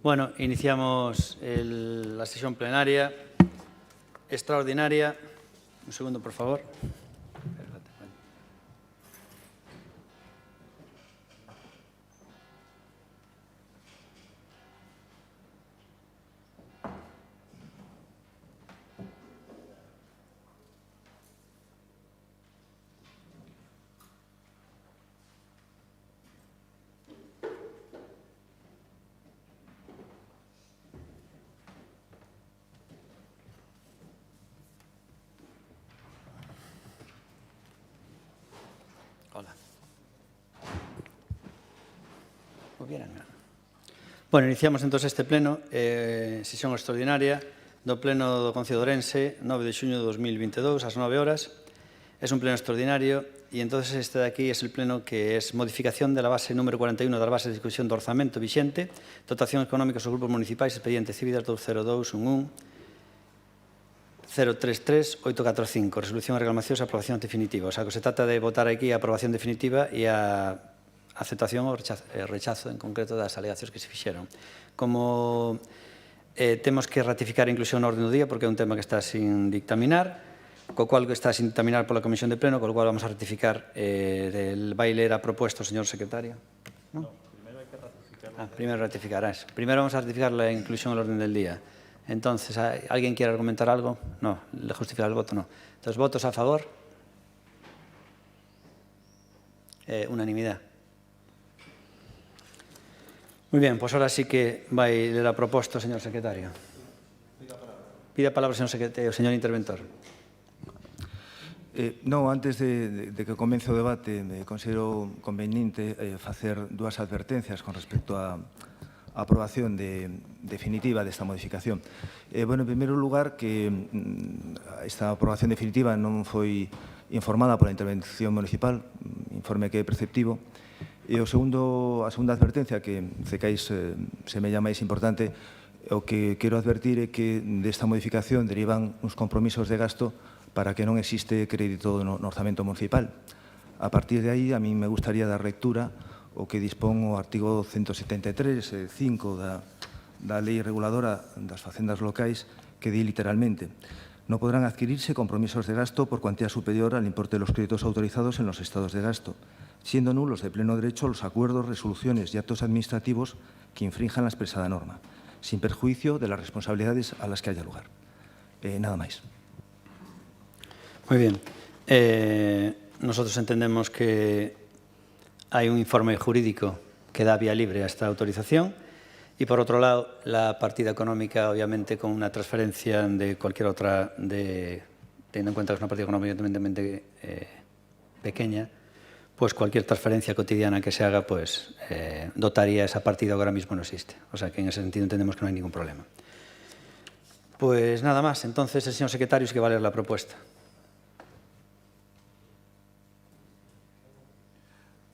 Bueno, iniciamos la sesión plenaria extraordinaria. Un segundo, por favor. Hola. Bueno, iniciamos entón este pleno, sesión extraordinaria do Pleno do Concello de Ourense, 9 de xuño de 2022, ás 9 horas. Es un pleno extraordinario e entonces este de aquí es el pleno que es modificación de la base número 41 das bases de discusión do orzamento vixente, dotación económica aos grupos municipais, expediente Cividas 20211 033 845, resolución e reclamacións e aprobación definitiva. O sea, que se trata de votar aquí a aprobación definitiva e a aceptación ou rechazo en concreto das alegacións que se fixeron. Como temos que ratificar a inclusión no orden do día porque é un tema que está sin dictaminar, co cual está sin dictaminar pola Comisión de Pleno, co cual vamos a ratificar. Vai ler a proposta o señor secretario? No, primeiro hai que ratificar. Primeiro ratificarás. Primeiro vamos a ratificar a inclusión no orden del día. Entonces, ¿alguien quiere argumentar algo? No. ¿Le justifica el voto? No. Entonces, ¿votos a favor? Unanimidad. Muy bien, pues ahora sí que va a leer a proposta, señor secretario. Pida palabra, señor interventor. No, antes de que comece o debate, considero conveniente facer dúas advertencias con respecto a aprobación definitiva desta modificación. Bueno, en primeiro lugar, que esta aprobación definitiva non foi informada pola intervención municipal, informe que é preceptivo. E a segunda advertencia, que cecais semella máis importante, o que quero advertir é que desta modificación derivan uns compromisos de gasto para que non existe crédito no orzamento municipal. A partir de aí, a mí me gustaría dar lectura o que dispón o artigo 173, 5 da Lei Reguladora das Facendas Locais, que di literalmente: no podrán adquirirse compromisos de gasto por cuantía superior al importe de los créditos autorizados en los estados de gasto, siendo nulos de pleno derecho los acuerdos, resoluciones y actos administrativos que infrinjan la expresada norma, sin perjuicio de las responsabilidades a las que haya lugar. Nada máis. Muy bien. Nosotros entendemos que hay un informe jurídico que da vía libre a esta autorización y, por otro lado, la partida económica, obviamente, con una transferencia de cualquier otra, teniendo en cuenta que es una partida económica evidentemente pequeña, pues cualquier transferencia cotidiana que se haga, pues dotaría esa partida que ahora mismo no existe. O sea que en ese sentido entendemos que no hay ningún problema. Pues nada más. Entonces, el señor secretario sí que va a leer la propuesta.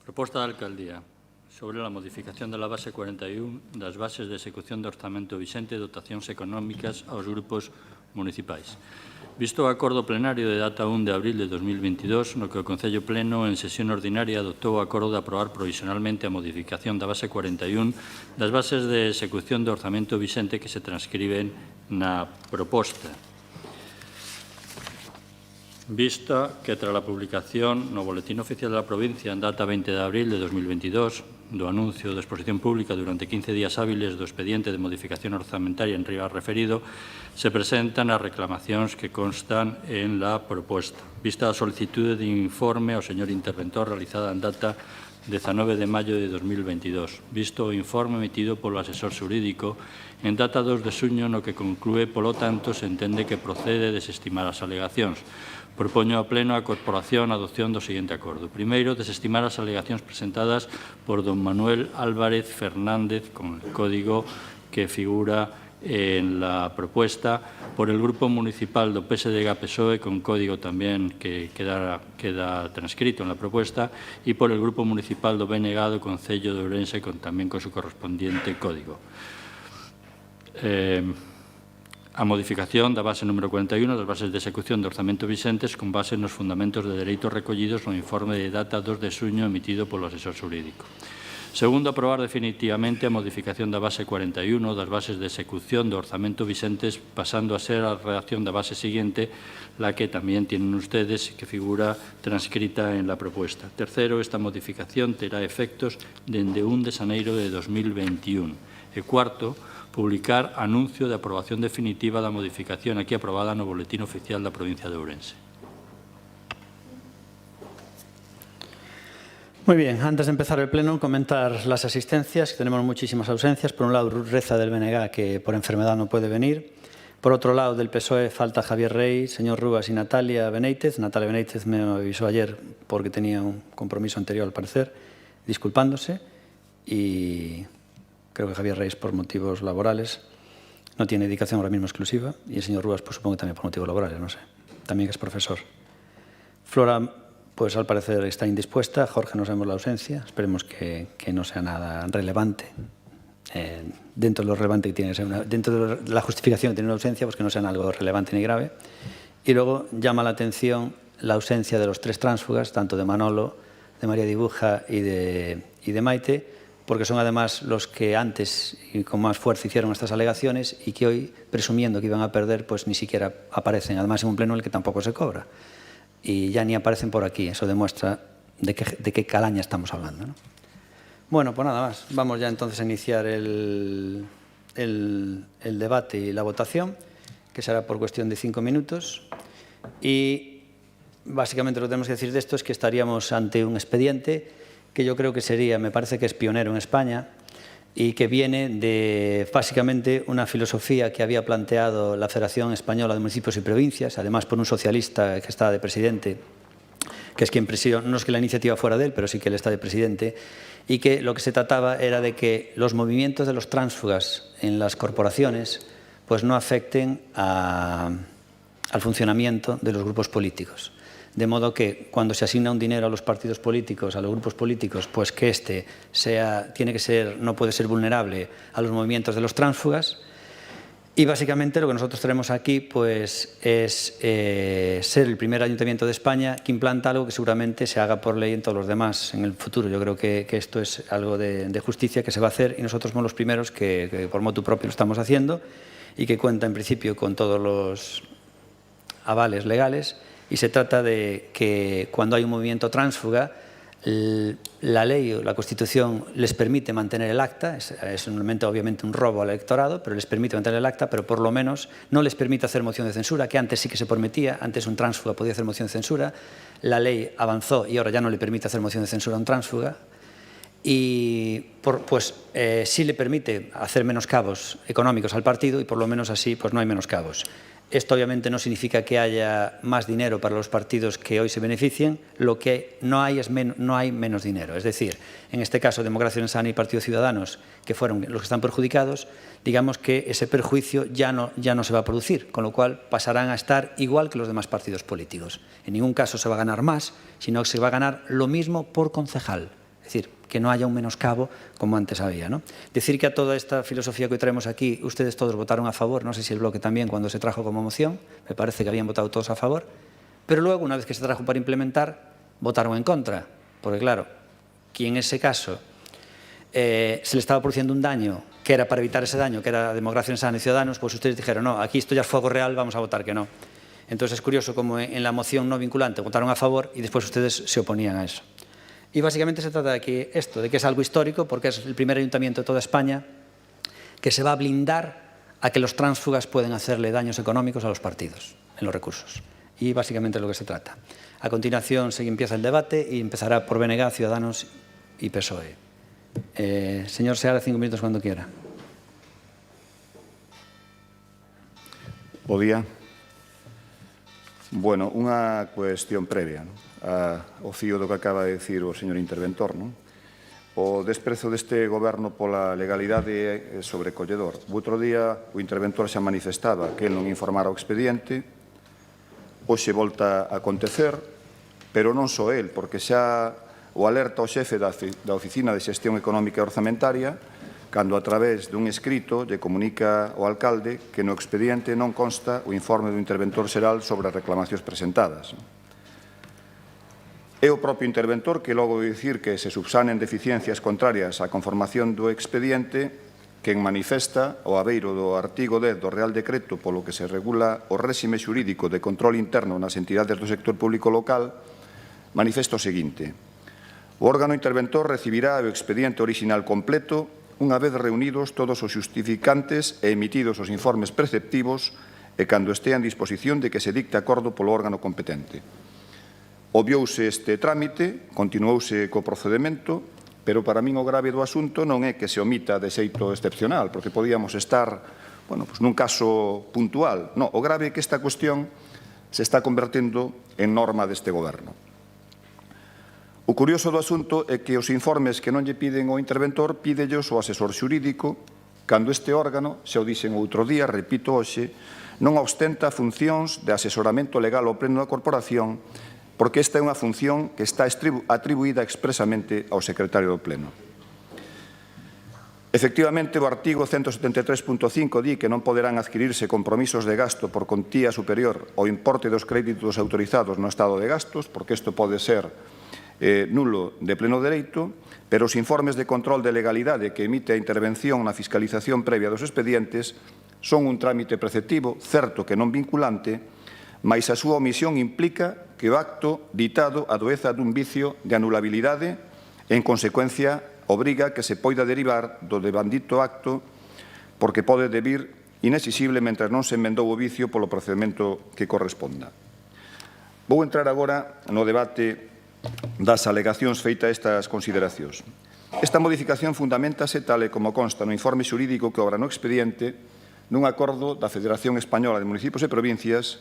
Proposta da Alcaldía sobre la modificación de la base 41 das bases de execución do orzamento vixente e dotacións económicas aos grupos municipais. Visto o acordo plenario de data 1 de abril de 2022, no que o Concello Pleno en sesión ordinaria adoptou o acordo de aprobar provisionalmente a modificación da base 41 das bases de execución do orzamento vixente que se transcriben na proposta. Vista que tras a publicación no Boletín Oficial da Provincia en data 20 de abril de 2022 do anuncio de exposición pública durante 15 días hábiles do expediente de modificación orzamentaria en riba referido, se presentan as reclamacións que constan en la proposta. Vista a solicitude de informe ao señor interventor realizada en data 19 de maio de 2022, visto o informe emitido polo asesor xurídico en data 2 de xuño, no que conclúe, polo tanto, se entende que procede desestimar as alegacións. Propoño ao Pleno a corporación a adopción do seguinte acordo. Primeiro, desestimar as alegacións presentadas por don Manuel Álvarez Fernández, con el código que figura en la propuesta, por el Grupo Municipal do PSDG-PSOE, con código tamén que queda transcrito en la propuesta, y por el Grupo Municipal do BNG do Concello de Ourense, tamén con su correspondiente código. A modificación da base número 41 das bases de execución do orzamento vixentes con base nos fundamentos de dereitos recollidos no informe de data 2 de xuño emitido polo asesor xurídico. Segundo, aprobar definitivamente a modificación da base 41 das bases de execución do orzamento vixentes, pasando a ser a redacción da base siguiente, la que tamén tienen ustedes, que figura transcrita en la propuesta. Tercero, esta modificación terá efectos dende 1 de xaneiro de 2021. E cuarto, publicar anuncio de aprobación definitiva da modificación aquí aprobada no Boletín Oficial da provincia de Ourense. Muy bien, antes de empezar el pleno, comentar las asistencias, que tenemos muchísimas ausencias. Por un lado, Reza del BNG, que por enfermedad no puede venir. Por otro lado, del PSOE falta Javier Rey, señor Rubas y Natalia Benítez. Natalia Benítez me avisó ayer porque tenía un compromiso anterior, al parecer, disculpándose. Y creo que Javier Rey, por motivos laborales, no tiene dedicación ahora mismo exclusiva. Y el señor Rubas, pues supongo que también por motivos laborales, no sé. También que es profesor. Flora, pues al parecer está indispuesta. Jorge, no sabemos la ausencia. Esperemos que no sea nada relevante. Dentro de lo relevante que tiene, dentro de la justificación que tiene una ausencia, pues que no sea algo relevante ni grave. Y luego llama la atención la ausencia de los 3 tránsfugas, tanto de Manolo, de María Dibuja y de Maite, porque son además los que antes y con más fuerza hicieron estas alegaciones y que hoy, presumiendo que iban a perder, pues ni siquiera aparecen, además en un pleno en el que tampoco se cobra. Y ya ni aparecen por aquí. Eso demuestra de qué calaña estamos hablando, ¿no? Bueno, pues nada más. Vamos ya entonces a iniciar el debate y la votación, que será por cuestión de 5 minutos. Y básicamente lo que tenemos que decir de esto es que estaríamos ante un expediente que yo creo que sería, me parece que es pionero en España, y que viene de, básicamente, una filosofía que había planteado la Federación Española de Municipios y Provincias, además por un socialista que está de presidente, que es quien presidió, no es que la iniciativa fuera de él, pero sí que él está de presidente, y que lo que se trataba era de que los movimientos de los tránsfugas en las corporaciones pues no afecten al funcionamiento de los grupos políticos. De modo que cuando se asigna un dinero a los partidos políticos, a los grupos políticos, pues que no puede ser vulnerable a los movimientos de los tránsfugas. Y básicamente lo que nosotros tenemos aquí pues es ser el primer ayuntamiento de España que implanta algo que seguramente se haga por ley en todos los demás en el futuro. Yo creo que esto es algo de justicia que se va a hacer y nosotros somos los primeros que por motu propio lo estamos haciendo y que cuenta en principio con todos los avales legales. Y se trata de que cuando hay un movimiento tránsfuga, la ley o la Constitución les permite mantener el acta, es obviamente un robo al electorado, pero les permite mantener el acta, pero por lo menos no les permite hacer moción de censura, que antes sí que se permitía, antes un tránsfuga podía hacer moción de censura, la ley avanzó y ahora ya no le permite hacer moción de censura a un tránsfuga, y sí le permite hacer menoscabos económicos al partido y por lo menos así pues no hay menoscabos. Esto obviamente no significa que haya más dinero para los partidos que hoy se beneficien, lo que no hay no hay menos dinero. Es decir, en este caso Democracia Ourensana y Partido Ciudadanos, que fueron los que están perjudicados, digamos que ese perjuicio ya no se va a producir, con lo cual pasarán a estar igual que los demás partidos políticos. En ningún caso se va a ganar más, sino que se va a ganar lo mismo por concejal. Es decir, que no haya un menoscabo como antes había, ¿no? Decir que a toda esta filosofía que hoy traemos aquí, ustedes todos votaron a favor, no sé si el bloque también cuando se trajo como moción, me parece que habían votado todos a favor, pero luego, una vez que se trajo para implementar, votaron en contra, porque claro, que en ese caso se le estaba produciendo un daño que era para evitar ese daño, que era Democracia Ourensana y Ciudadanos, pues ustedes dijeron, no, aquí esto ya es fuego real, vamos a votar que no. Entonces es curioso como en la moción no vinculante votaron a favor y después ustedes se oponían a eso. Y básicamente se trata de que es algo histórico, porque es el primer ayuntamiento de toda España que se va a blindar a que los tránsfugas pueden hacerle daños económicos a los partidos en los recursos. Y básicamente es lo que se trata. A continuación se empieza el debate y empezará por BNG, Ciudadanos y PSOE. Señor Seara, 5 minutos cuando quiera. Bo día. Bueno, unha cuestión previa, non? O fío do que acaba de dicir o señor interventor, non? O desprezo deste goberno pola legalidade é sobrecolledor. O outro día o interventor xa manifestaba que el non informara o expediente, hoxe volta a acontecer, pero non só el, porque xa o alerta o xefe da Oficina de Xestión Económica e Orzamentaria cando a través dun escrito lle comunica ao alcalde que no expediente non consta o informe do interventor xeral sobre as reclamacións presentadas. É o propio interventor que, logo de dicir que se subsanen deficiencias contrarias á conformación do expediente, quen manifesta, ao abeiro do artigo 10 do Real Decreto polo que se regula o réxime xurídico de control interno nas entidades do sector público local, manifesta o seguinte: o órgano interventor recibirá o expediente orixinal completo unha vez reunidos todos os xustificantes e emitidos os informes preceptivos e cando estea en disposición de que se dicte acordo polo órgano competente. Obviouse este trámite, continuouse co procedemento, pero para min o grave do asunto non é que se omita de xeito excepcional, porque podíamos estar nun caso puntual. Non, o grave é que esta cuestión se está convertendo en norma deste goberno. O curioso do asunto é que os informes que non lle piden ao interventor pídellos o asesor xurídico, cando este órgano, xa o dixen outro día, repito hoxe, non ostenta funcións de asesoramento legal ao pleno da corporación, porque esta é unha función que está atribuída expresamente ao secretario do pleno. Efectivamente, o artigo 173.5 di que non poderán adquirirse compromisos de gasto por contía superior ao importe dos créditos autorizados no estado de gastos, porque isto pode ser nulo de pleno dereito, pero os informes de control de legalidade que emite a intervención na fiscalización previa dos expedientes son un trámite preceptivo, certo que non vinculante, mais a súa omisión implica que o acto ditado adoeza dun vicio de anulabilidade e, en consecuencia, obriga que se poida derivar do devandito acto porque pode debir inexixible mentre non se emendou o vicio polo procedimento que corresponda. Vou entrar agora no debate das alegacións feitas a estas consideracións. Esta modificación fundamentase, tal e como consta no informe xurídico que obra no expediente, nun acordo da Federación Española de Municipios e Provincias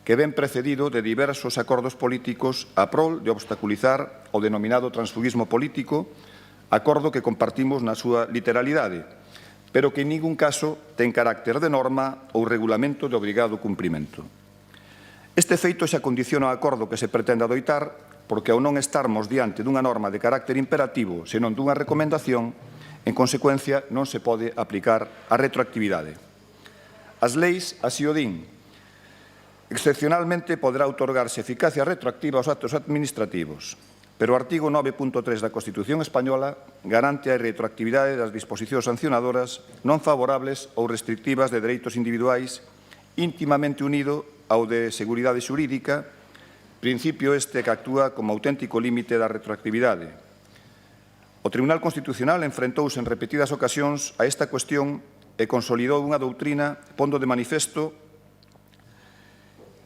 que ven precedido de diversos acordos políticos a prol de obstaculizar o denominado transfugismo político, acordo que compartimos na súa literalidade, pero que en ningún caso ten carácter de norma ou regulamento de obrigado cumprimento. Este feito xa condiciona o acordo que se pretende adoitar porque ao non estarmos diante dunha norma de carácter imperativo, senón dunha recomendación, en consecuencia non se pode aplicar a retroactividade. As leis así o din. Excepcionalmente poderá outorgarse eficacia retroactiva aos actos administrativos, pero o artigo 9.3 da Constitución Española garante a retroactividade das disposicións sancionadoras non favorables ou restrictivas de dereitos individuais íntimamente unido ao de seguridade xurídica, principio este que actúa como auténtico límite da retroactividade. O Tribunal Constitucional enfrentouse en repetidas ocasións a esta cuestión e consolidou unha doutrina pondo de manifesto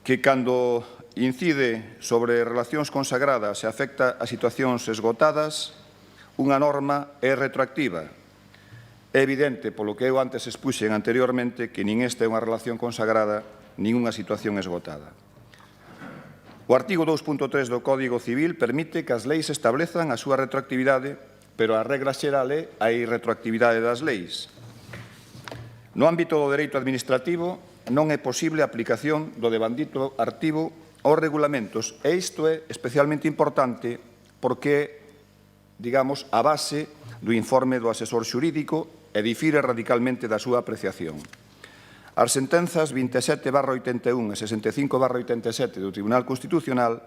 que cando incide sobre relacións consagradas e afecta a situacións esgotadas, unha norma é retroactiva. É evidente, polo que eu antes expuxen anteriormente, que nin esta é unha relación consagrada, nin unha situación esgotada. O artigo 2.3 do Código Civil permite que as leis establezan a súa retroactividade, pero a regra xeral é a irretroactividade das leis. No ámbito do dereito administrativo non é posible a aplicación do devandito artigo aos regulamentos, e isto é especialmente importante porque, digamos, a base do informe do asesor xurídico e difire radicalmente da súa apreciación. As sentenzas 27/81 e 65/87 do Tribunal Constitucional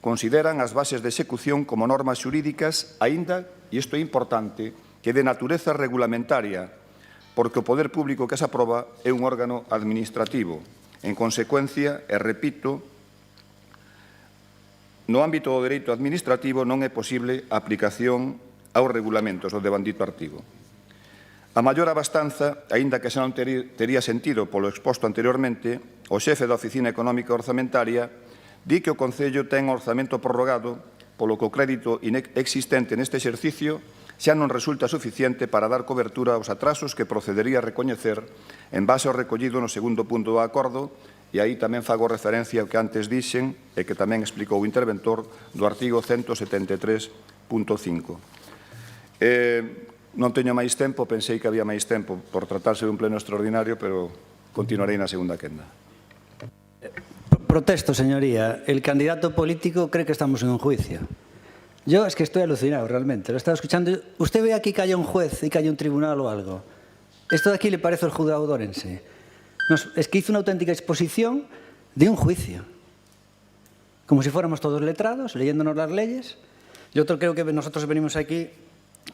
consideran as bases de execución como normas xurídicas, aínda, e isto é importante, que de natureza regulamentaria, porque o poder público que as aproba é un órgano administrativo. En consecuencia, e repito, no ámbito do dereito administrativo non é posible a aplicación aos regulamentos do devandito artigo. A maior abastanza, aínda que xa non tería sentido polo exposto anteriormente, o xefe da Oficina Económica Orzamentaria di que o Concello ten orzamento prorrogado polo que o crédito existente neste exercicio xa non resulta suficiente para dar cobertura aos atrasos que procedería a recoñecer en base ao recollido no segundo punto do acordo, e aí tamén fago referencia ao que antes dixen e que tamén explicou o interventor do artigo 173.5. Non teño máis tempo, pensei que había máis tempo por tratarse dun pleno extraordinario, pero continuarei na segunda quenda. Protesto, señoría. El candidato político cree que estamos en un juicio. Yo es que estoy alucinado realmente. Lo estaba escuchando. Usted ve aquí que haya un juez y que haya un tribunal o algo. Esto de aquí le parece el juzgado de Orense. Es que hizo una auténtica exposición de un juicio. como si fuéramos todos letrados, leyéndonos las leyes. Yo creo que nosotros venimos aquí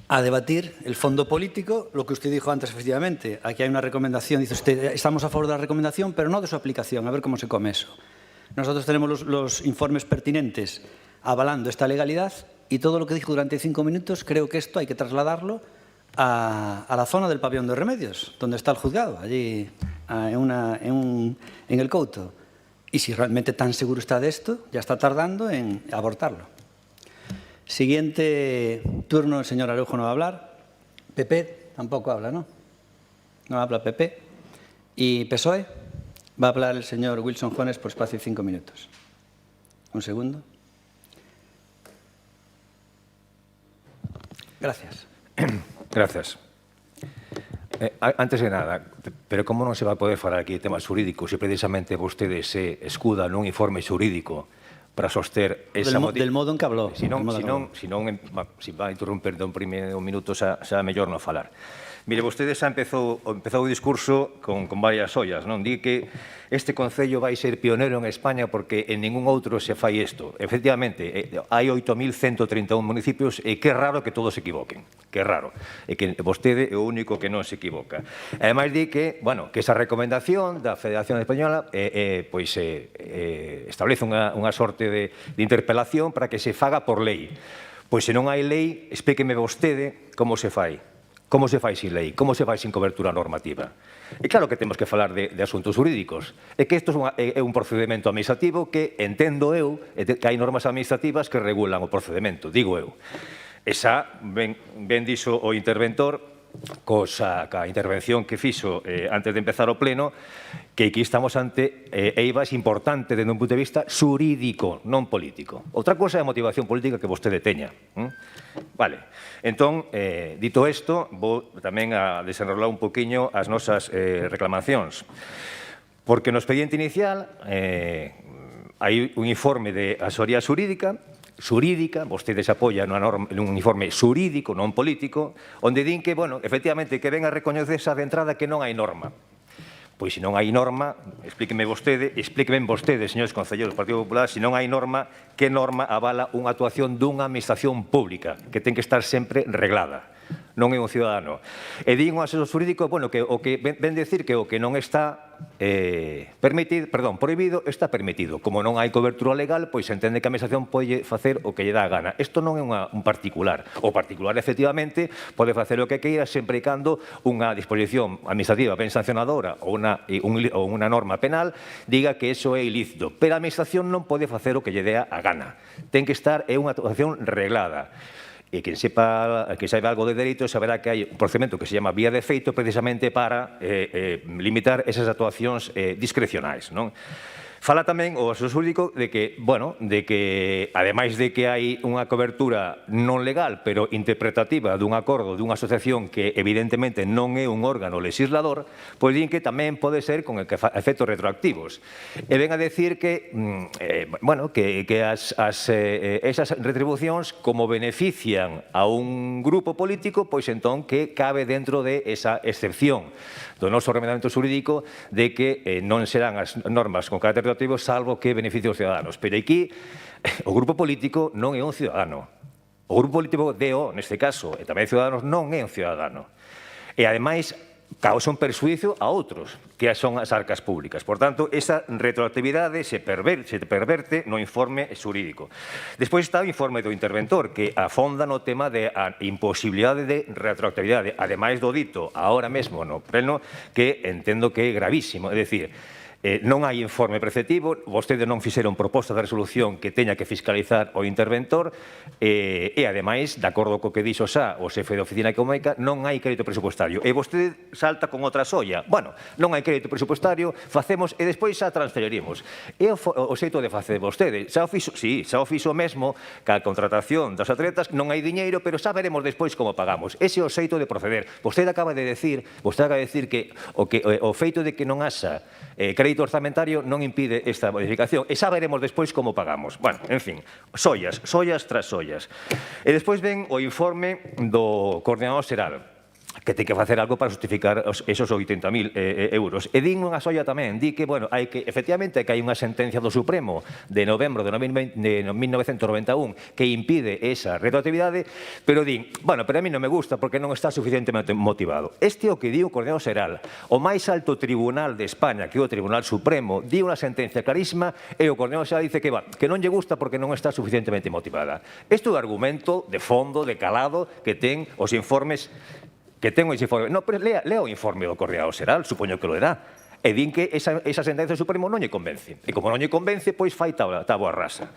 a debatir el fondo político, lo que usted dijo antes, efectivamente. Aquí hay una recomendación, dice usted, estamos a favor de la recomendación, pero no de su aplicación, a ver cómo se come eso. Nosotros tenemos los informes pertinentes avalando esta legalidad y todo lo que dijo durante 5 minutos, creo que esto hay que trasladarlo a la zona del pabellón de Remedios, donde está el juzgado, allí en el Couto. Y si realmente tan seguro está de esto, ya está tardando en abortarlo. Siguiente turno, el señor Araujo no va a hablar. PP tampoco habla, ¿no? No habla PP. Y PSOE va a hablar el señor Wilson Juanes por espacio de 5 minutos. Un segundo. Gracias. Gracias. Antes de nada, pero como non se va a poder falar aquí de temas xurídicos se precisamente vostedes se escudan nun informe xurídico para soster esa del modo en que hablou. Si va a interromper de un primeiro minuto xa mellor non falar. Mire, vostede xa empezou o discurso con varias ollas, non? Di que este Concello vai ser pionero en España porque en ningún outro se fai isto. Efectivamente, hai 8.131 municipios e que raro que todos se equivoquen. Que raro. E que vostede é o único que non se equivoca. Ademais, di que, bueno, que esa recomendación da Federación Española establece unha sorte de interpelación para que se faga por lei. Pois se non hai lei, explíqueme vostede como se fai. Como se fai sin lei? Como se fai sin cobertura normativa? E claro que temos que falar de asuntos jurídicos. É que isto é un procedimento administrativo que, entendo eu, que hai normas administrativas que regulan o procedimento, digo eu. E xa, ben dixo o interventor, ca intervención que fixo antes de empezar o pleno, que aquí estamos ante eivas importante desde un punto de vista xurídico, non político. Outra cosa é a motivación política que vostede teña. Vale. Entón, dito isto, vou tamén a desenrolar un poquinho as nosas reclamacións. Porque no expediente inicial hai un informe de asesoría xurídica, vostedes apoian nun informe xurídico, non político, onde din que, bueno, efectivamente, que ven a recoñecerse de entrada que non hai norma. Pois se non hai norma, explíquenme vostedes, señores concelleiros do Partido Popular, se non hai norma, que norma avala unha actuación dunha administración pública, que ten que estar sempre reglada. Non é un cidadano. E din un asesor xurídico, bueno, que o que ven decir que o que non está prohibido está permitido. Como non hai cobertura legal, pois entende que a administración pode facer o que lle dá a gana. Isto non é un particular. O particular, efectivamente, pode facer o que queira sempre e cando unha disposición administrativa ben sancionadora ou unha norma penal diga que iso é ilícito. Pero a administración non pode facer o que lle dé a gana. Ten que estar en unha actuación reglada. E que saiba algo de dereito saberá que hai un procedimento que se chama vía de feito precisamente para limitar esas actuacións discrecionais, non? Fala tamén o asesor xurídico de que, bueno, ademais de que hai unha cobertura non legal, pero interpretativa dun acordo dunha asociación que evidentemente non é un órgano legislador, pois din que tamén pode ser con efectos retroactivos. E ven a decir que, bueno, que esas retribucións, como benefician a un grupo político, pois entón que cabe dentro de esa excepción do noso ordenamento xurídico de que non serán as normas con carácter retroactivo salvo que beneficie os ciudadanos. Pero aquí o grupo político non é un ciudadano. O grupo político DO, neste caso, e tamén Ciudadanos, non é un ciudadano. E, ademais, causa un perxuízo a outros, que son as arcas públicas. Por tanto, esa retroactividade se perverte no informe xurídico. Despois está o informe do interventor, que afonda no tema da imposibilidade de retroactividade, ademais do dito ahora mesmo no pleno, que entendo que é gravísimo. É dicir, non hai informe preceptivo, vostedes non fixeron proposta de resolución que teña que fiscalizar o interventor e, ademais, de acordo co que dixo xa o xefe de Oficina Económica, non hai crédito presupuestario. E vostede salta con outra solla. Bueno, non hai crédito presupuestario, facemos e despois xa transferiremos. É o xeito de facer vostede. Xa o fixo mesmo ca contratación das atletas, non hai diñeiro, pero xa veremos despois como pagamos. Ese é o xeito de proceder. Vostede acaba de decir que o feito de que non haxa crédito orzamentario non impide esta modificación e xa veremos despois como pagamos. Bueno, en fin, sollas tras sollas. E despois ven o informe do coordinador xeral. que ten que facer algo para justificar esos 80.000 euros. E din unha solla tamén, di que, bueno, efectivamente, que hai unha sentencia do Supremo de novembro de 1991 que impide esa retroactividade, pero din, bueno, pero a mí non me gusta porque non está suficientemente motivado. Este é o que di o Coordinador Xeral. O máis alto tribunal de España, que é o Tribunal Supremo, di unha sentencia clarísima e o Coordinador Xeral dice que non lle gusta porque non está suficientemente motivada. Este é o argumento de fondo, de calado, que ten os informes No, pero lea o informe do Coordinador Xeral, supoño que lo lerá. E din que esa sentencia do Supremo non lle convence. E como non lle convence, pois fai táboa rasa.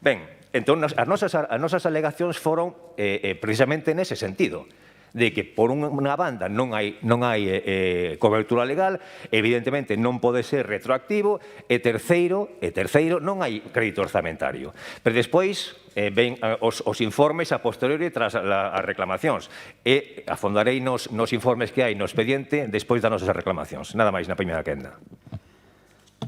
Ben, entón, as nosas alegacións foron precisamente nese sentido, de que por unha banda non hai cobertura legal, evidentemente non pode ser retroactivo, e terceiro, non hai crédito orzamentario. Pero despois ven os informes a posteriori tras as reclamacións, e afondarei nos informes que hai no expediente despois das nosas reclamacións. Nada máis na primeira quenda.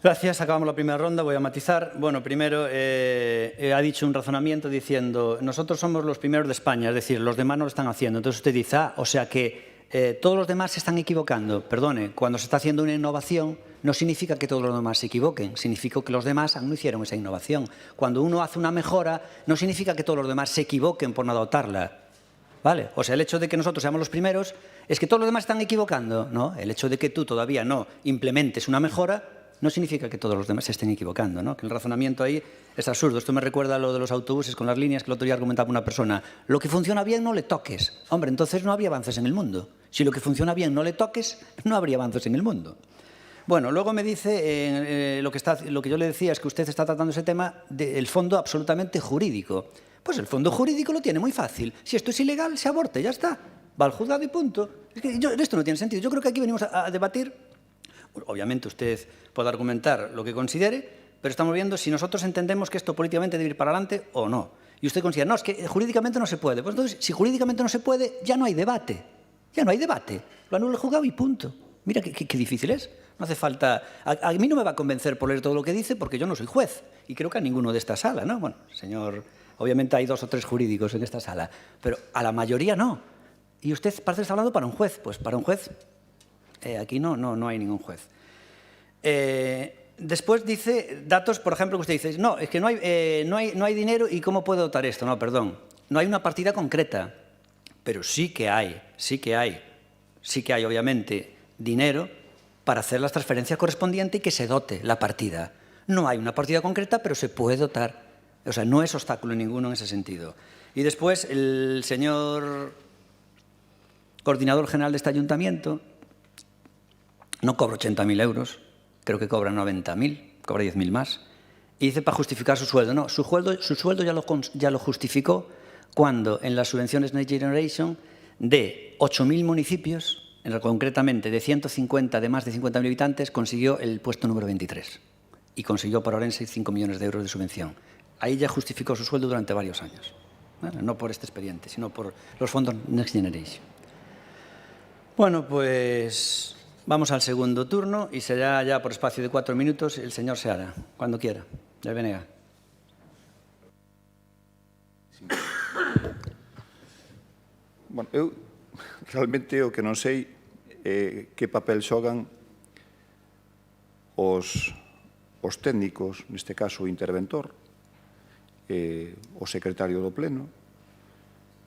Gracias. Acabamos la primera ronda. Voy a matizar. Bueno, primero ha dicho un razonamiento diciendo nosotros somos los primeros de España, es decir, los demás no lo están haciendo. Entonces usted dice, o sea que todos los demás se están equivocando. Perdone, cuando se está haciendo una innovación no significa que todos los demás se equivoquen, significa que los demás no hicieron esa innovación. Cuando uno hace una mejora no significa que todos los demás se equivoquen por no adoptarla. ¿Vale? O sea, el hecho de que nosotros seamos los primeros es que todos los demás están equivocando, ¿no? El hecho de que tú todavía no implementes una mejora no significa que todos los demás se estén equivocando, ¿no? Que el razonamiento ahí es absurdo. Esto me recuerda a lo de los autobuses con las líneas que el otro día argumentaba una persona. Lo que funciona bien no le toques. Hombre, entonces no habría avances en el mundo. Si lo que funciona bien no le toques, no habría avances en el mundo. Bueno, luego me dice, lo que yo le decía es que usted está tratando ese tema del fondo absolutamente jurídico. Pues el fondo jurídico lo tiene muy fácil. Si esto es ilegal, se aborte, ya está. Va al juzgado y punto. Es que esto no tiene sentido. Yo creo que aquí venimos a debatir. Obviamente usted puede argumentar lo que considere, pero estamos viendo si nosotros entendemos que esto políticamente debe ir para adelante o no. Y usted considera, no, es que jurídicamente no se puede. Pues entonces, si jurídicamente no se puede, ya no hay debate. Ya no hay debate. Lo anula el juzgado y punto. Mira qué difícil es. No hace falta... A mí no me va a convencer por leer todo lo que dice porque yo no soy juez. Y creo que a ninguno de esta sala, ¿no? Bueno, señor... Obviamente hay 2 o 3 jurídicos en esta sala, pero a la mayoría no. Y usted parece que está hablando para un juez. Pues para un juez, aquí no hay ningún juez. Después dice datos, por ejemplo, que usted dice, no, es que no hay dinero y ¿cómo puedo dotar esto? No, perdón, no hay una partida concreta, pero sí que hay, obviamente, dinero para hacer las transferencias correspondientes y que se dote la partida. No hay una partida concreta, pero se puede dotar. O sea, no es obstáculo ninguno en ese sentido. Y después el señor coordinador general de este ayuntamiento no cobra 80.000 euros, creo que cobra 90.000, cobra 10.000 más, y dice para justificar su sueldo. No, su sueldo ya lo justificó cuando en las subvenciones Next Generation de 8.000 municipios, concretamente de 150 de más de 50.000 habitantes, consiguió el puesto número 23 y consiguió para Orense 5 millones de euros de subvención. Ahí ya justificó su sueldo durante varios años. Bueno, no por este expediente, sino por los fondos Next Generation. Bueno, pues vamos al segundo turno y será ya por espacio de 4 minutos el señor Seara, cuando quiera. Del BNG. Bueno, eu realmente o que non sei é que papel xogan os técnicos, neste caso o interventor, o secretario do Pleno,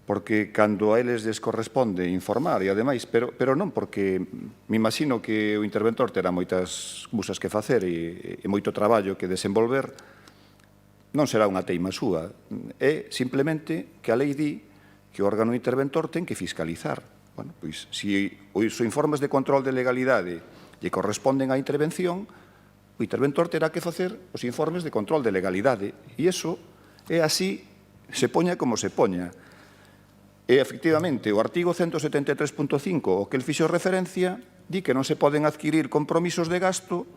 porque cando a eles les corresponde informar, e ademais, pero non porque me imagino que o interventor terá moitas cousas que facer e moito traballo que desenvolver, non será unha teima súa, é simplemente que a lei di que o órgano interventor ten que fiscalizar. Bueno, pois, se os informes de control de legalidade lle corresponden á intervención, o interventor terá que facer os informes de control de legalidade, e iso é así, se poña como se poña. E, efectivamente, o artigo 173.5, o que el fixo referencia, di que non se poden adquirir compromisos de gasto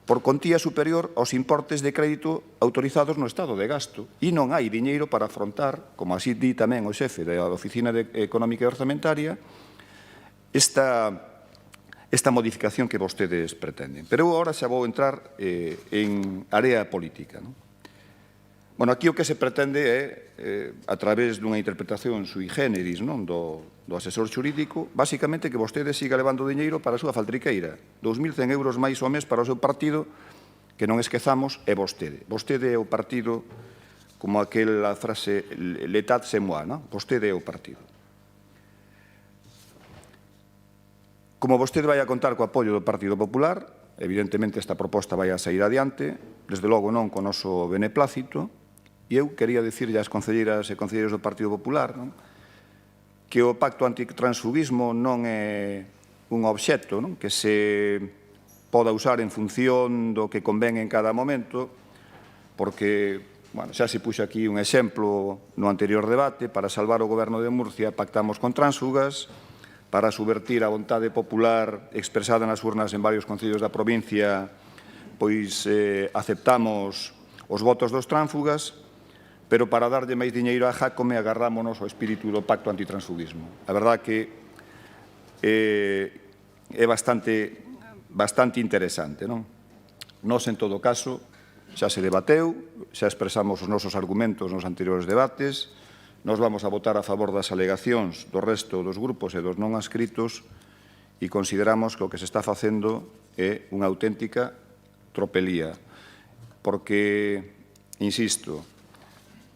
por contía superior aos importes de crédito autorizados no estado de gasto. E non hai diñeiro para afrontar, como así di tamén o xefe da Oficina Económica e Orzamentaria, esta modificación que vostedes pretenden. Pero eu agora xa vou entrar en área política, non? Bueno, aquí o que se pretende é, a través dunha interpretación sui generis, non, do do asesor xurídico, basicamente que vostede siga levando diñeiro para a súa faltriqueira. 2.100 euros máis ao mes para o seu partido, que non esquezamos, é vostede. Vostede é o partido, como aquela frase, l'état c'est moi, non? Vostede é o partido. Como vostede vai a contar co apoio do Partido Popular, evidentemente esta proposta vai a sair adiante, desde logo non con noso beneplácito, e eu quería dicirlle ás concelleiras e concelleiros do Partido Popular, non? Que o pacto antitransfugismo non é un obxecto, non? Que se poda usar en función do que convén en cada momento, porque, bueno, xa se puxo aquí un exemplo no anterior debate, para salvar o goberno de Murcia pactamos con tránsfugas, para subvertir a vontade popular expresada nas urnas en varios concellos da provincia, pois aceptamos os votos dos tránsfugas, pero para darlle máis diñeiro a Jácome agarrámonos ao espírito do pacto antitransfugismo. A verdade que é bastante interesante, non? Nós, en todo caso, xa se debateu, xa expresamos os nosos argumentos nos anteriores debates, nós vamos a votar a favor das alegacións do resto dos grupos e dos non adscritos e consideramos que o que se está facendo é unha auténtica tropelía, porque, insisto,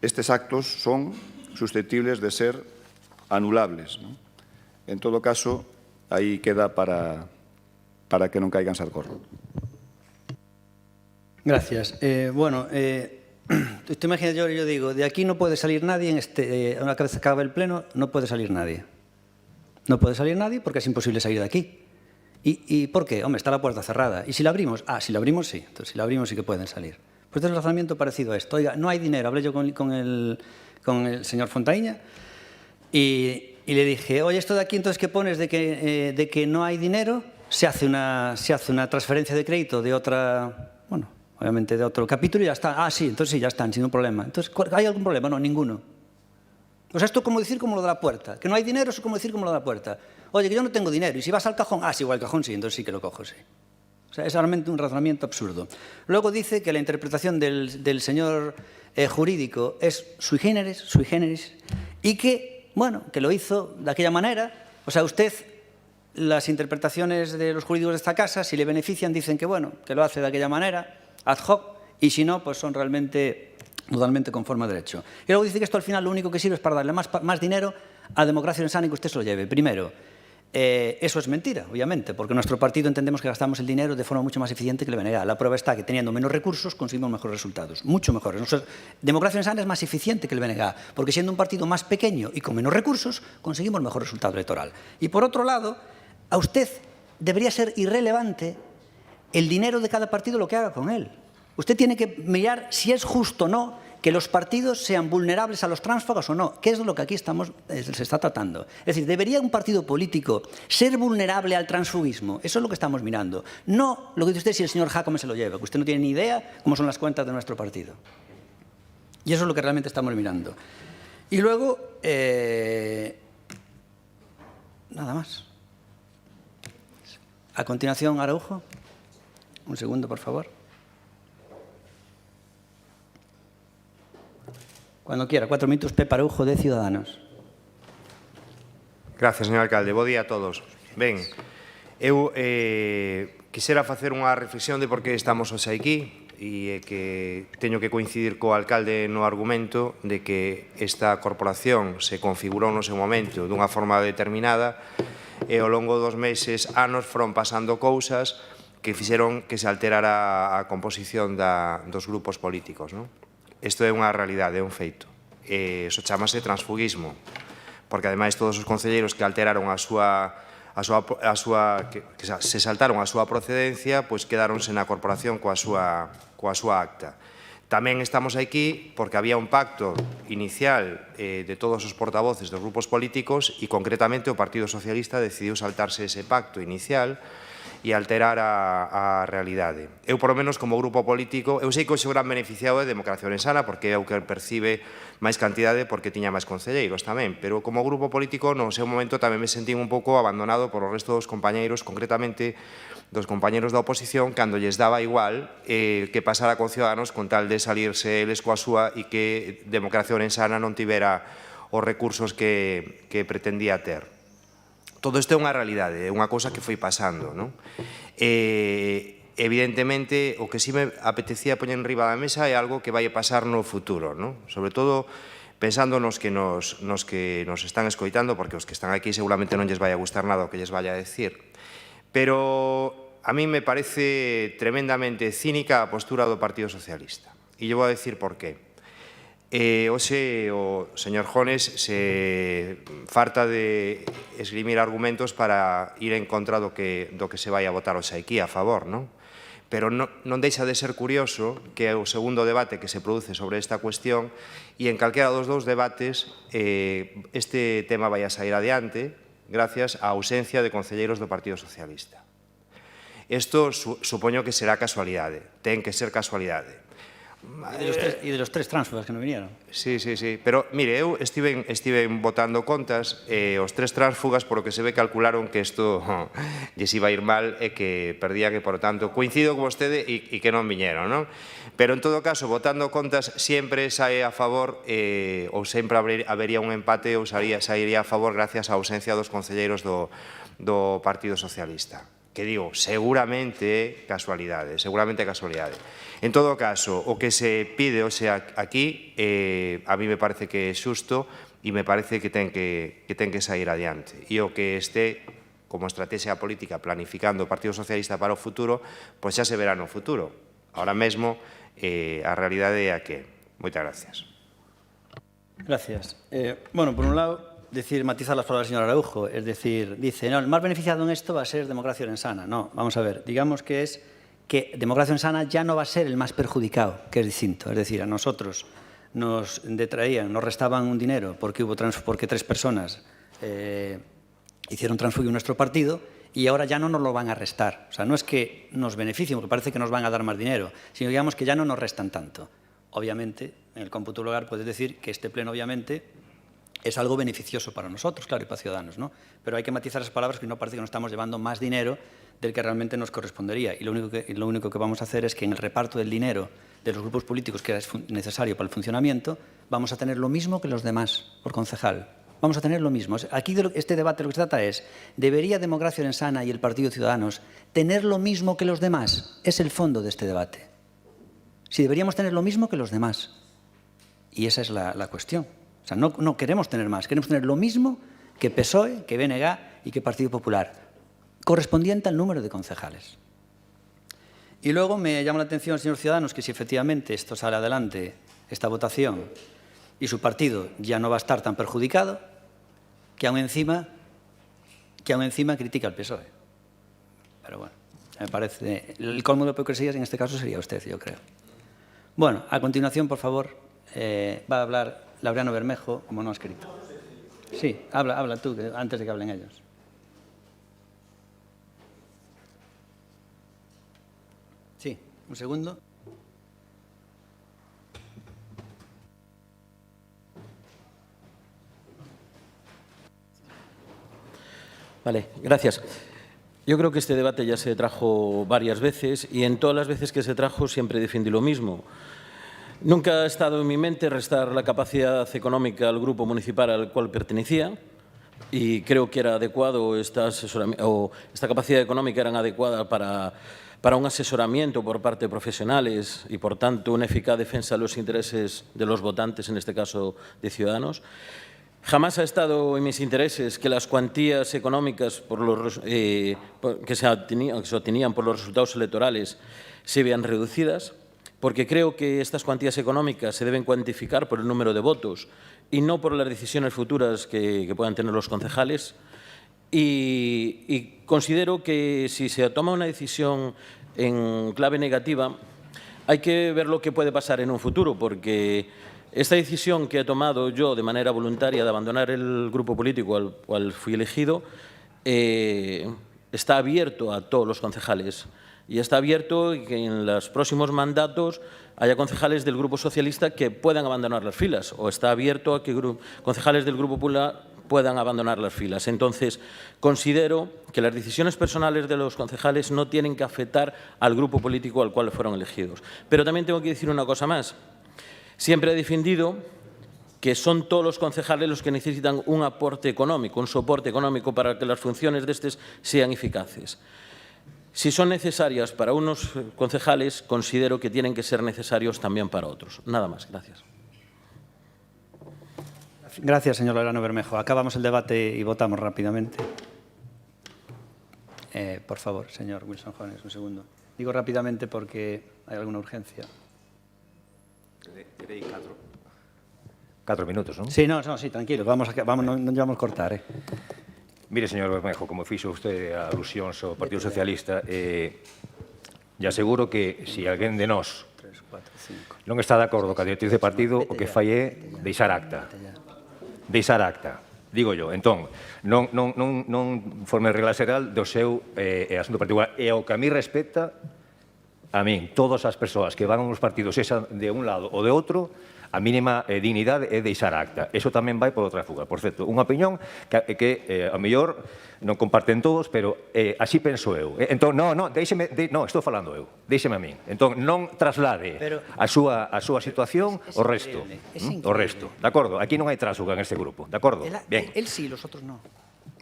estes actos son susceptibles de ser anulables, non? En todo caso, aí queda para que non caigan sarcorro. Gracias. Bueno, tú imaginas, yo digo, de aquí no puede salir nadie, una vez que acabe el pleno, no puede salir nadie. No puede salir nadie porque es imposible salir de aquí. ¿Y por qué? Hombre, está la puerta cerrada. ¿Y si la abrimos? Ah, si la abrimos, sí. Entonces, si la abrimos, sí que pueden salir. Pues este es un razonamiento parecido a esto. Oiga, no hay dinero. Hablé yo con el señor Fontaíña y le dije, oye, esto de aquí, entonces, ¿qué pones de que no hay dinero? Se hace una transferencia de crédito de otra, bueno, obviamente de otro capítulo y ya está. Ah, sí, entonces sí, ya están, sin ningún problema. Entonces, ¿hay algún problema? No, ninguno. O sea, esto es como decir como lo de la puerta. Que no hay dinero es como decir como lo de la puerta. Oye, que yo no tengo dinero. Y si vas al cajón, ah, sí, igual al cajón sí, entonces sí que lo cojo, sí. O sea, es realmente un razonamiento absurdo. Luego dice que la interpretación del señor jurídico es sui generis, y que, bueno, que lo hizo de aquella manera. O sea, usted, las interpretaciones de los jurídicos de esta casa, si le benefician, dicen que, bueno, que lo hace de aquella manera, ad hoc, y si no, pues son realmente totalmente conforme a derecho. Y luego dice que esto al final lo único que sirve es para darle más dinero a Democracia Sana y que usted se lo lleve. Primero, eso es mentira, obviamente, porque nuestro partido entendemos que gastamos el dinero de forma mucho más eficiente que el BNG. La prueba está que teniendo menos recursos conseguimos mejores resultados, mucho mejores. Democracia Sana es más eficiente que el BNG, porque siendo un partido más pequeño y con menos recursos conseguimos mejor resultado electoral. Y por otro lado, a usted debería ser irrelevante el dinero de cada partido, lo que haga con él. Usted tiene que mirar si es justo o no que los partidos sean vulnerables a los tránsfugas o no, que es lo que aquí se está tratando. Es decir, ¿debería un partido político ser vulnerable al transfugismo? Eso es lo que estamos mirando. No lo que dice usted si el señor Jácome se lo lleva, que usted no tiene ni idea cómo son las cuentas de nuestro partido. Y eso es lo que realmente estamos mirando. Y luego, nada más. A continuación, Araujo. Un segundo, por favor. Cuando quiera, 4 minutos, Pepe Araujo, de Ciudadanos. Gracias, señor alcalde. Bo día a todos. Ben, eu quixera facer unha reflexión de por que estamos hoxe aquí e que teño que coincidir co alcalde no argumento de que esta corporación se configurou no seu momento dunha forma determinada e ao longo dos meses, anos, foron pasando cousas que fixeron que se alterara a composición dos grupos políticos, non? Isto é unha realidade, é un feito. Iso chamase transfugismo, porque ademais todos os concelleiros que alteraron que se saltaron a súa procedencia, pois quedáronse na corporación coa súa acta. Tamén estamos aquí porque había un pacto inicial de todos os portavoces dos grupos políticos e concretamente o Partido Socialista decidiu saltarse ese pacto inicial e alterar a realidade. Eu, por lo menos, como grupo político, eu sei que o seu gran beneficiado é Democracia Sana, porque é o que percibe máis cantidade porque tiña máis concelleiros tamén, pero como grupo político, no seu momento, tamén me sentín un pouco abandonado por o resto dos compañeiros, concretamente dos compañeros da oposición, cando lles daba igual que pasara con Ciudadanos con tal de salirse eles coa súa e que Democracia Sana non tivera os recursos que pretendía ter. todo isto é unha realidade, é unha cousa que foi pasando, non? Evidentemente, o que sí me apetecía poñer en riba da mesa é algo que vai pasar no futuro, non? Sobre todo pensando nos que nos están escoitando, porque os que están aquí seguramente non lles vai a gustar nada o que lles vaya a decir. Pero a mí me parece tremendamente cínica a postura do Partido Socialista. E lle vou a decir por qué. Hoxe o señor Jones se farta de esgrimir argumentos para ir en contra do que se vai a votar hoxe aquí a favor, non? Pero non deixa de ser curioso que é o segundo debate que se produce sobre esta cuestión e en calquera dos dous debates este tema vai a sair adiante gracias á ausencia de concelleiros do Partido Socialista. Isto supoño que será casualidade, ten que ser casualidade. E de los tres tránsfugas que non vinieron. Sí, pero mire, eu estive botando contas e os tres tránsfugas, por o que se ve, calcularon que isto lles iba a ir mal e que perdían e, por tanto, coincido con vostede e que non viñeron, non? Pero, en todo caso, botando contas, sempre sae a favor ou sempre habería un empate ou sairía a favor gracias á ausencia dos concelleiros do Partido Socialista. Que digo, seguramente casualidade, En todo caso, o que se pide hoxe aquí, a mí me parece que é xusto e me parece que ten que sair adiante. E o que este, como estrategia política, planificando o Partido Socialista para o futuro, pois xa se verá no futuro. Ahora mesmo, a realidade é a que. Moitas gracias. Gracias. Bueno, por un lado, matizar las palabras del señor Araujo, es decir, dice, no, el más beneficiado en esto va a ser Democracia Orensana. No, vamos a ver, digamos que es que Democracia Orensana ya no va a ser el más perjudicado, que es distinto. Es decir, a nosotros nos detraían, nos restaban un dinero porque tres personas hicieron transfugio en nuestro partido y ahora ya no nos lo van a restar. O sea, no es que nos beneficien, porque parece que nos van a dar más dinero, sino digamos que ya no nos restan tanto. Obviamente, en el cómputo lugar puedes decir que este pleno, obviamente, es algo beneficioso para nosotros, claro, y para Ciudadanos, ¿no? Pero hay que matizar esas palabras, que no parece que nos estamos llevando más dinero del que realmente nos correspondería. Y lo único que vamos a hacer es que en el reparto del dinero de los grupos políticos que es necesario para el funcionamiento, vamos a tener lo mismo que los demás, por concejal. Vamos a tener lo mismo. Aquí este debate lo que se trata es, ¿debería Democracia Orensana y el Partido Ciudadanos tener lo mismo que los demás? Es el fondo de este debate. Si deberíamos tener lo mismo que los demás. Y esa es la cuestión. O sea, no queremos tener más, queremos tener lo mismo que PSOE, que BNG y que Partido Popular, correspondiente al número de concejales. Y luego me llama la atención, señor Ciudadanos, que si efectivamente esto sale adelante, esta votación, y su partido ya no va a estar tan perjudicado, que aún encima critica al PSOE. Pero bueno, me parece... El colmo de hipocresía en este caso sería usted, yo creo. Bueno, a continuación, por favor, va a hablar Laureano Bermejo, como no ha escrito. Sí, habla tú, antes de que hablen ellos. Sí, un segundo. Vale, gracias. Yo creo que este debate ya se trajo varias veces y en todas las veces que se trajo siempre defendí lo mismo. Nunca ha estado en mi mente restar la capacidad económica al grupo municipal al cual pertenecía y creo que era adecuado esta capacidad económica era adecuada para un asesoramiento por parte de profesionales y, por tanto, una eficaz defensa de los intereses de los votantes, en este caso de Ciudadanos. Jamás ha estado en mis intereses que las cuantías económicas que se obtenían por los resultados electorales se vean reducidas, porque creo que estas cuantías económicas se deben cuantificar por el número de votos y no por las decisiones futuras que puedan tener los concejales. Y considero que si se toma una decisión en clave negativa, hay que ver lo que puede pasar en un futuro, porque esta decisión que he tomado yo de manera voluntaria de abandonar el grupo político al cual fui elegido está abierto a todos los concejales. Y está abierto que en los próximos mandatos haya concejales del Grupo Socialista que puedan abandonar las filas, o está abierto a que concejales del Grupo Popular puedan abandonar las filas. Entonces, considero que las decisiones personales de los concejales no tienen que afectar al grupo político al cual fueron elegidos. Pero también tengo que decir una cosa más. Siempre he defendido que son todos los concejales los que necesitan un aporte económico, un soporte económico para que las funciones de estos sean eficaces. Si son necesarias para unos concejales, considero que tienen que ser necesarios también para otros. Nada más. Gracias. Gracias, señor Lorano Bermejo. Acabamos el debate y votamos rápidamente. Por favor, señor Wilson Jones, un segundo. Digo rápidamente porque hay alguna urgencia. Terei 4 minutos, non? Sí, sí, tranquilo. Vamos, non llevamos cortar. Mire, señor Bermejo, como fixo usted a alusións ao Partido Socialista, lle aseguro que se alguén de nós non está de acordo ca directriz de partido, o que fai é deixar acta. Deixar acta. Digo yo, entón, non forme regla xeral do seu asunto particular. E o que a mí respecta, a min, todas as persoas que van a uns partidos, esa de un lado ou de outro, a mínima dignidade é deixar acta. Eso tamén vai por outra fuga. Por certo, unha opinión que a mellor non comparten todos, pero así penso eu. Entón, estou falando eu, déixeme a min. Entón, non traslade a súa situación ao resto. O resto, de acordo? Aquí non hai trásfuga en este grupo, de acordo? Bien. Él sí, los otros no.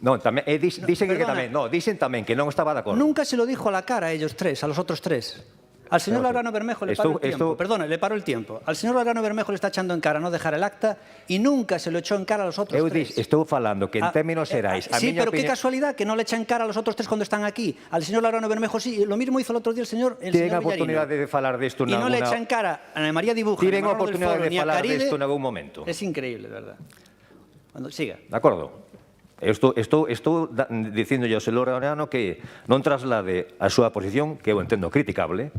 Non, tamén, dicen tamén que non estaba de acordo. Nunca se lo dijo a la cara a ellos tres, a los otros tres. Al señor Lorano Bermejo le paró el tiempo. Perdone, le paró el tiempo. Al señor Lorano Bermejo le está echando en cara no dejar el acta y nunca se lo echó en cara a los otros tres. Estou falando que en términos xerais... Sí, pero qué casualidad que no le echa en cara a los otros tres cuando están aquí. Al señor Lorano Bermejo sí, lo mismo hizo el otro día el señor Villarino. Tienen oportunidad de falar desto y no le echa en cara a Ana María Dibuja, tienen oportunidad de falar desto en algún momento. Es increíble, de verdad. Siga. De acordo. Estou dicíndolle ao señor Lorano que non traslade a súa posición, que eu entendo criticable,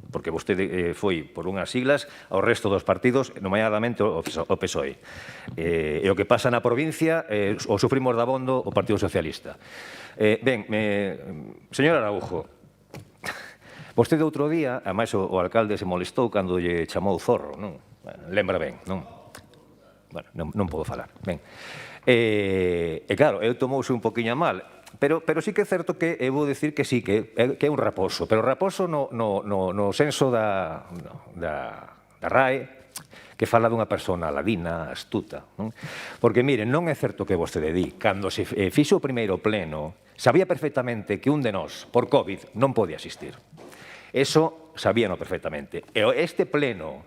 porque vostede foi por unhas siglas ao resto dos partidos, nomeadamente o PSOE. E o que pasa na provincia o sufrimos de abondo o Partido Socialista. Ben, señor Araujo, vostede outro día, ademais o alcalde se molestou cando lle chamou zorro, non? Lembra ben, non? Bueno, non podo falar. Ben. E claro, eu tomouse un poquinho a mal, pero sí que é certo que eu vou dicir que sí, que é un raposo, pero raposo no senso da RAE, que fala dunha persona ladina, astuta. Porque, miren, non é certo que vostede di, cando se fixo o primeiro pleno, sabía perfectamente que un de nós, por COVID, non podía asistir. Eso sabíano perfectamente. E este pleno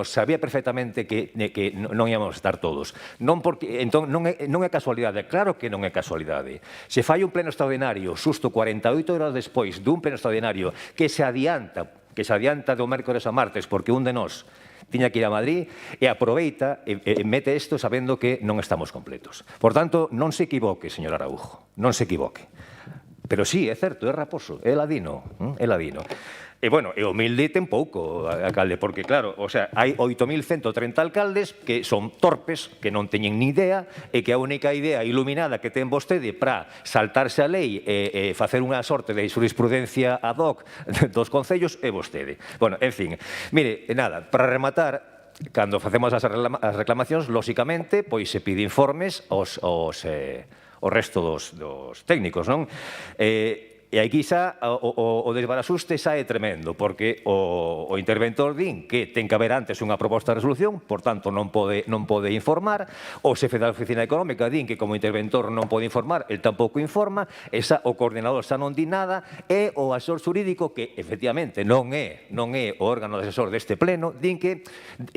sabía perfectamente que non íamos estar todos. Entón, non é casualidade. Claro que non é casualidade. Se fai un pleno extraordinario, xusto 48 horas despois dun pleno extraordinario que se adianta do mércores a martes porque un de nós tiña que ir a Madrid e aproveita e mete isto sabendo que non estamos completos. Por tanto, non se equivoque, señor Araujo, non se equivoque. Pero sí, é certo, é raposo, é ladino, é ladino. E, bueno, é humilde ten pouco, alcalde, porque, claro, o sea, hai 8.130 alcaldes que son torpes, que non teñen ni idea, e que a única idea iluminada que ten vostede para saltarse a lei e facer unha sorte de jurisprudencia ad hoc dos concellos é vostede. Bueno, en fin, mire, nada, para rematar, cando facemos as reclamacións, lóxicamente, pois se pide informes aos resto dos técnicos, non? E aquí xa o desbarasuste xa é tremendo, porque o interventor din que ten que haber antes unha proposta de resolución, por tanto non pode informar, o xefe da Oficina Económica din que como interventor non pode informar, el tampouco informa, o coordinador xa non di nada, e o asesor xurídico, que efectivamente non é o órgano de asesor deste pleno, din que,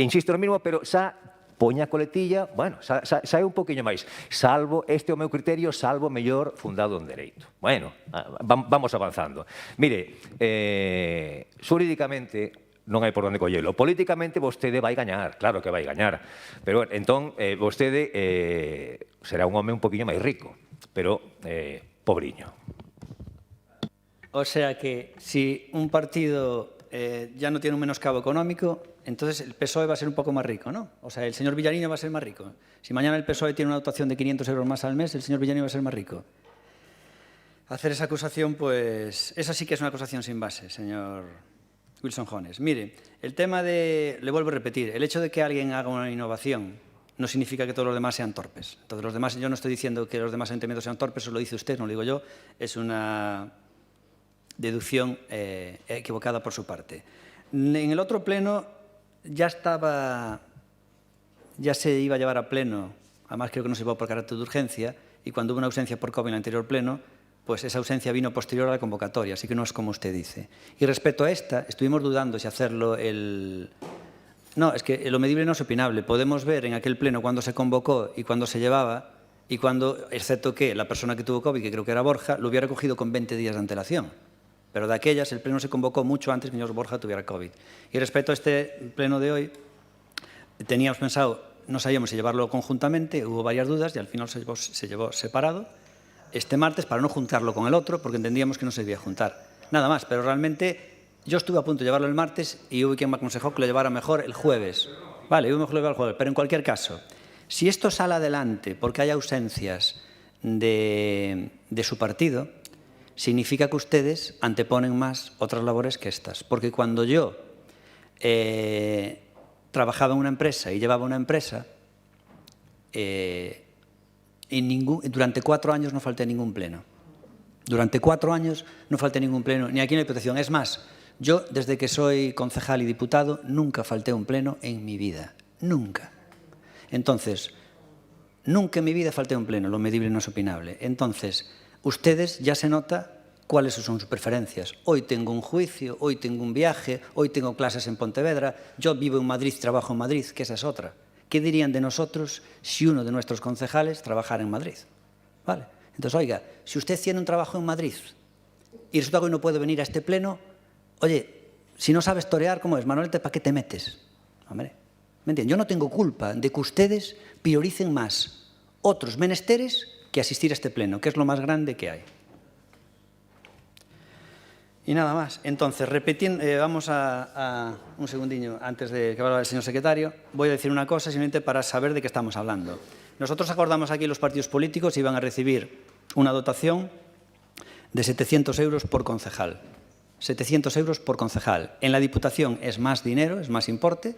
insisto no mismo, pero xa poña a coletilla, bueno, xa é un poquinho máis. Salvo, este é o meu criterio, salvo mellor fundado en dereito. Bueno, vamos avanzando. Mire, xurídicamente non hai por onde collelo. Políticamente vostede vai gañar, claro que vai gañar. Pero, entón, vostede será un home un poquinho máis rico, pero pobriño. O sea que, si un partido ya no tiene un menoscabo económico, entonces el PSOE va a ser un poco más rico, ¿no? O sea, el señor Villarino va a ser más rico. Si mañana el PSOE tiene una dotación de 500 euros más al mes, el señor Villarino va a ser más rico. Hacer esa acusación, pues, esa sí que es una acusación sin base, señor Wilson Jones. Mire, el tema de, le vuelvo a repetir, el hecho de que alguien haga una innovación no significa que todos los demás sean torpes. Todos los demás, yo no estoy diciendo que los demás ayuntamientos sean torpes, eso lo dice usted, no lo digo yo, es una deducción equivocada por su parte. En el otro pleno ya estaba ya se iba a llevar a pleno, además creo que no se llevó por carácter de urgencia, y cuando hubo una ausencia por COVID en el anterior pleno, pues esa ausencia vino posterior a la convocatoria, así que no es como usted dice. Y respecto a esta, estuvimos dudando si hacerlo el... No, es que lo medible no es opinable. Podemos ver en aquel pleno cuándo se convocó y cuándo se llevaba, y cuando, excepto que la persona que tuvo COVID, que creo que era Borja, lo hubiera cogido con 20 días de antelación. Pero de aquellas, el pleno se convocó mucho antes que el señor Borja tuviera COVID. Y respecto a este pleno de hoy, teníamos pensado, no sabíamos si llevarlo conjuntamente, hubo varias dudas y al final se llevó separado este martes para no juntarlo con el otro, porque entendíamos que no se debía juntar. Nada más, pero realmente yo estuve a punto de llevarlo el martes y hubo quien me aconsejó que lo llevara mejor el jueves. Vale, hubo mejor lo llevar el jueves, pero en cualquier caso, si esto sale adelante porque hay ausencias de su partido, significa que ustedes anteponen más otras labores que estas. Porque cuando yo trabajaba en una empresa y llevaba una empresa, durante 4 años no falté ningún pleno. Durante 4 años no falté ningún pleno, ni aquí en la Diputación. Es más, yo, desde que soy concejal y diputado, nunca falté un pleno en mi vida. Nunca. Entonces, nunca en mi vida falté un pleno, lo medible no es opinable. Entonces, ustedes ya se nota cuáles son sus preferencias. Hoy tengo un juicio, hoy tengo un viaje, hoy tengo clases en Pontevedra, yo vivo en Madrid, trabajo en Madrid, que esa es otra. ¿Qué dirían de nosotros si uno de nuestros concejales trabajara en Madrid? ¿Vale? Entonces, oiga, si usted tiene un trabajo en Madrid y resulta que hoy no puede venir a este pleno, oye, si no sabes torear, ¿cómo es? Manolete, ¿para qué te metes? Hombre, ¿me entienden? Yo no tengo culpa de que ustedes prioricen más otros menesteres que asistir a este pleno, que es lo más grande que hay. Y nada más. Entonces, repitiendo, vamos a un segundinho antes de que vaya el señor secretario. Voy a decir una cosa simplemente para saber de qué estamos hablando. Nosotros acordamos aquí los partidos políticos iban a recibir una dotación de 700 euros por concejal. 700 euros por concejal. En la Diputación es más dinero, es más importe,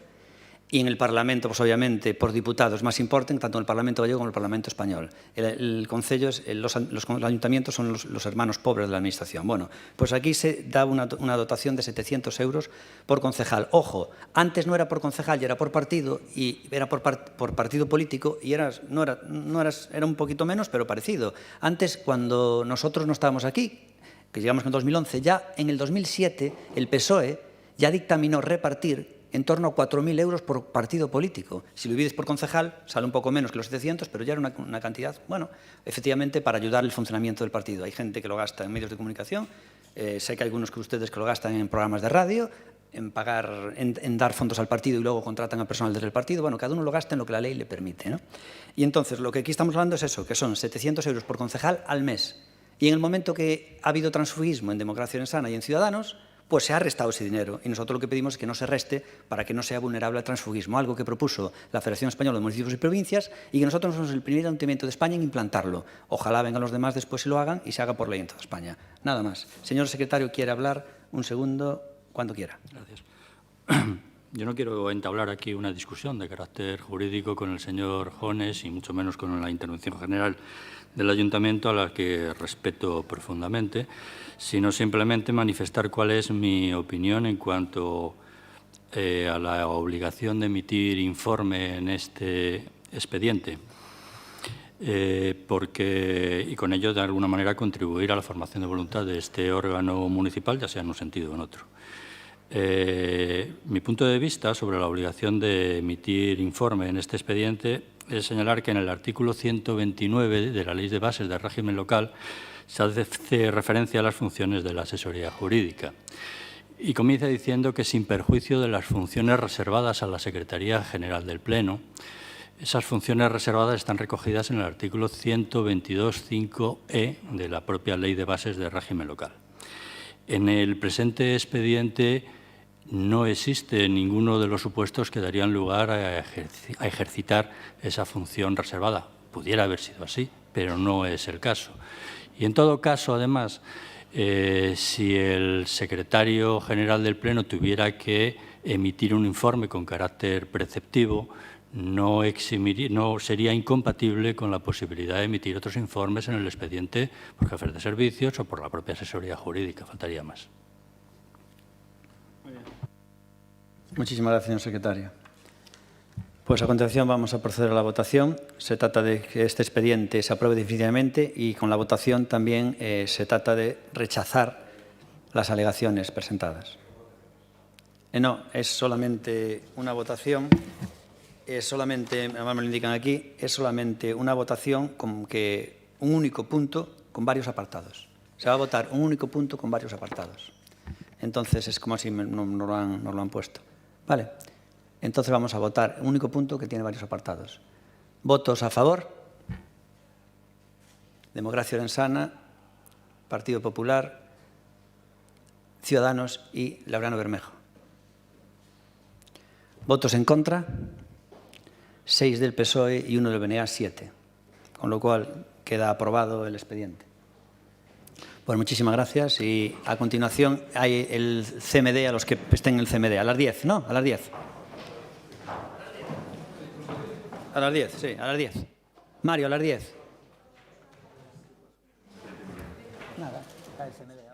y en el Parlamento, pues obviamente, por diputados más importe, tanto en el Parlamento gallego como en el Parlamento español. El Concello, los ayuntamientos son los hermanos pobres de la Administración. Bueno, pues aquí se da una dotación de 700 euros por concejal. Ojo, antes no era por concejal y era por partido, y era por partido político, y era un poquito menos, pero parecido. Antes, cuando nosotros no estábamos aquí, que llegamos en 2011, ya en el 2007 el PSOE ya dictaminó repartir en torno a 4.000 euros por partido político. Si lo divides por concejal, sale un poco menos que los 700, pero ya era una cantidad, bueno, efectivamente, para ayudar el funcionamiento del partido. Hay gente que lo gasta en medios de comunicación, sé que hay algunos que ustedes que lo gastan en programas de radio, en pagar, en dar fondos al partido y luego contratan a personal desde el partido. Bueno, cada uno lo gasta en lo que la ley le permite, ¿no? Y entonces, lo que aquí estamos hablando es eso, que son 700 euros por concejal al mes. Y en el momento que ha habido transfugismo en Democracia Sana y en Ciudadanos, pues se ha restado ese dinero. Y nosotros lo que pedimos es que no se reste para que no sea vulnerable al transfugismo, algo que propuso la Federación Española de Municipios y Provincias y que nosotros somos el primer ayuntamiento de España en implantarlo. Ojalá vengan los demás después y lo hagan y se haga por ley en toda España. Nada más. Señor secretario, ¿quiere hablar? Un segundo, cuando quiera. Gracias. Yo no quiero entablar aquí una discusión de carácter jurídico con el señor Jones y mucho menos con la intervención general del Ayuntamiento, a la que respeto profundamente, sino simplemente manifestar cuál es mi opinión en cuanto a la obligación de emitir informe en este expediente, y con ello, de alguna manera, contribuir a la formación de voluntad de este órgano municipal, ya sea en un sentido o en otro. Mi punto de vista sobre la obligación de emitir informe en este expediente es señalar que en el artículo 129 de la Ley de Bases del Régimen Local se hace referencia a las funciones de la asesoría jurídica y comienza diciendo que sin perjuicio de las funciones reservadas a la Secretaría General del Pleno, esas funciones reservadas están recogidas en el artículo 122.5e de la propia Ley de Bases del Régimen Local. En el presente expediente no existe ninguno de los supuestos que darían lugar a ejercitar esa función reservada. Pudiera haber sido así, pero no es el caso. Y en todo caso, además, si el secretario general del Pleno tuviera que emitir un informe con carácter preceptivo, no sería incompatible con la posibilidad de emitir otros informes en el expediente por jefes de servicios o por la propia asesoría jurídica. Faltaría más. Muchísimas gracias, señor secretario. Pues a continuación vamos a proceder a la votación. Se trata de que este expediente se apruebe definitivamente y con la votación también se trata de rechazar las alegaciones presentadas. No, es solamente una votación, además me lo indican aquí, es solamente una votación con que un único punto con varios apartados. Se va a votar un único punto con varios apartados. Entonces es como así nos lo han puesto. Vale. Entonces vamos a votar un único punto que tiene varios apartados. Votos a favor. Democracia Orensana, Partido Popular, Ciudadanos y Laureano Bermejo. Votos en contra, 6 del PSOE y 1 del BNA, 7. Con lo cual queda aprobado el expediente. Pues muchísimas gracias y a continuación hay el CMD a los que estén en el CMD. A las 10, ¿no? A las 10. A las 10, sí, a las 10. Mario, a las 10. Nada, está el CMD.